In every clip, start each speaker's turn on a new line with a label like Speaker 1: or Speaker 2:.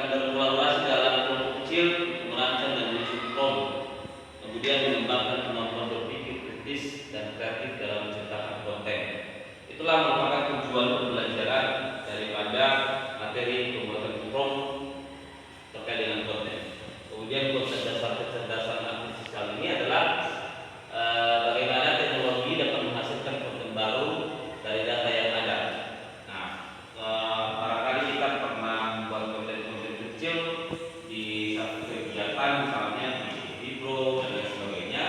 Speaker 1: berkolaborasi dalam kelompok kecil, merancang dan menyusun prompt, kemudian mengembangkan kemampuan berpikir kritis dan kreatif dalam menciptakan konten. Itulah merupakan tujuan pembelajaran daripada materi pembuatan prompt terkait dengan konten. Kemudian konsep dasar kecerdasan artifisial ini adalah bagaimana teknologi dapat menghasilkan konten baru dari data yang ada. Nah, barangkali kita pernah membuat konten-konten kecil di satu kegiatan, misalnya di Vibro dan lain sebagainya.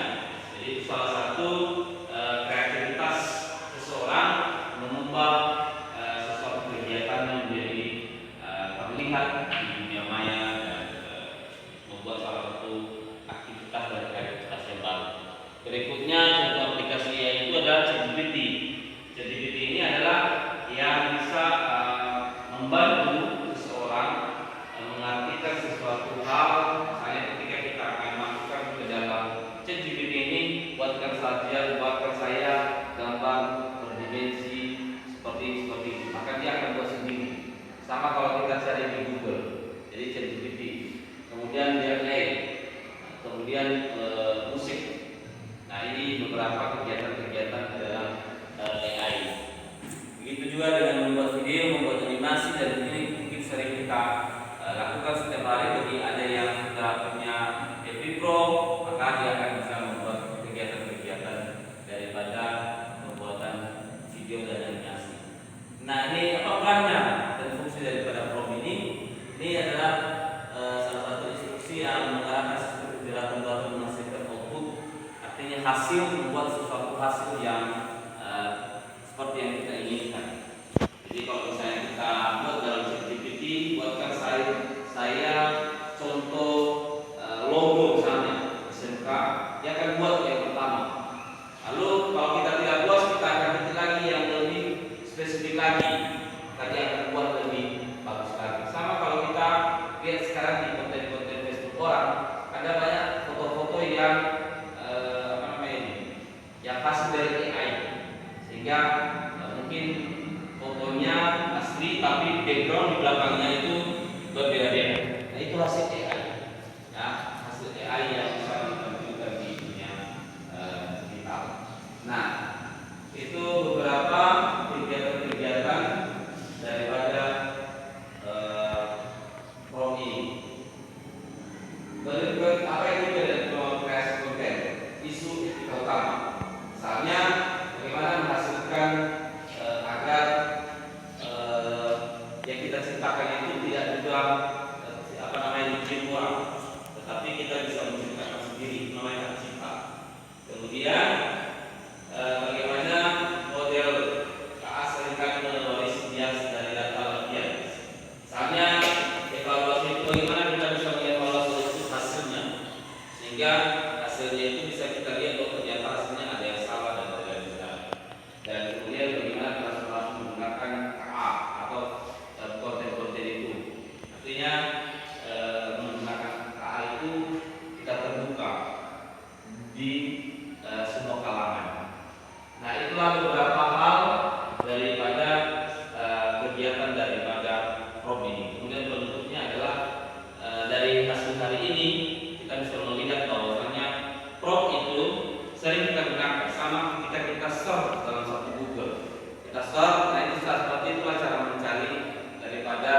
Speaker 1: Jadi itu salah satu kreativitas seseorang mengubah sesuatu kegiatan yang menjadi terlihat di dunia maya dan membuat salah satu aktivitas dari kreativitas yang baru. Berikutnya contoh aplikasi itu adalah ChatGPT. ChatGPT ini adalah yang bisa membantu seseorang mengartikan sesuatu hal. Misalnya ketika kita akan masukkan ke dalam ChatGPT ini, buatkan saya gambar berdimensi seperti itu, maka dia akan buat sendiri. Sama kalau kita cari di Google, jadi ChatGPT. Kemudian dia play, kemudian musik. Nah, ini beberapa kegiatan-kegiatan dalam AI. Begitu juga dengan membuat video, membuat animasi, dan ini mungkin sering kita lakukan setiap hari. Bagi ada yang sudah punya FB Pro, maka dia akan bisa membuat kegiatan-kegiatan daripada pembuatan video dan animasi. Nah, ini apa perannya dan fungsi daripada prompt ini? Ini adalah salah satu instruksi yang mengarahkan sistem gerakan baru menghasilkan output, artinya hasil, membuat sesuatu hasil yang seperti yang kita inginkan. Jadi kalau misalnya kita buat dalam ChatGPT, buatkan saya contoh logo misalnya SMK, dia akan buat yang pertama. Lalu kalau kita tidak puas, kita akan ketik lagi yang lebih spesifik lagi, tadi akan buat lebih bagus lagi. Sama kalau kita lihat sekarang di konten-konten Facebook orang, ada banyak foto-foto yang yang hasil dari AI, sehingga mungkin fotonya asli tapi background di belakangnya itu berbeda-beda. Nah, itu hasil AI, ya, hasil AI yang bisa ditampilkan di dunia digital. Nah, itu beberapa kegiatan-kegiatan daripada prompt ini. Berikut apa itu dari kreasi konten? Isu etika utama. Misalnya bagaimana menghasilkan agar yang kita ciptakan itu tidak juga dikirim orang, tetapi kita bisa menciptakan sendiri, namanya hak cipta. Kemudian bagaimana model KA seringkali mewarisi bias dari data latihan. Misalnya evaluasi itu bagaimana kita bisa mengevaluasi itu hasilnya, sehingga hasilnya itu bisa kita lihat bahwa ternyata hasilnya ada yang salah dan ada yang benar. Dan kemudian bagaimana transformasi menggunakan KA atau konten-konten itu. Artinya menggunakan KA itu kita terbuka di semua kalangan. Nah, itulah beberapa hal daripada kegiatan daripada prompt ini. Kemudian bentuknya adalah dari hasil hari ini kita bisa melihat bahwasanya prompt itu sering kita gunakan sama ketika kita search dalam satu Google. Kita search, nah itu seperti itulah cara mencari daripada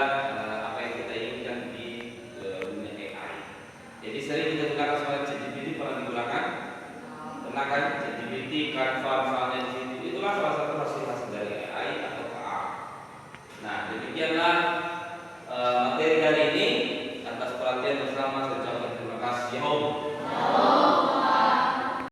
Speaker 1: apa yang kita inginkan di dunia AI. Jadi sering kita gunakan sebagai ChatGPT, pernah digunakan, pernah kan ChatGPT, Canva misalnya di situ. Itulah salah satu hasil dari AI atau KA. Nah, demikianlah materi hari ini. Atas perhatian bersama, saya ucapkan terima kasih.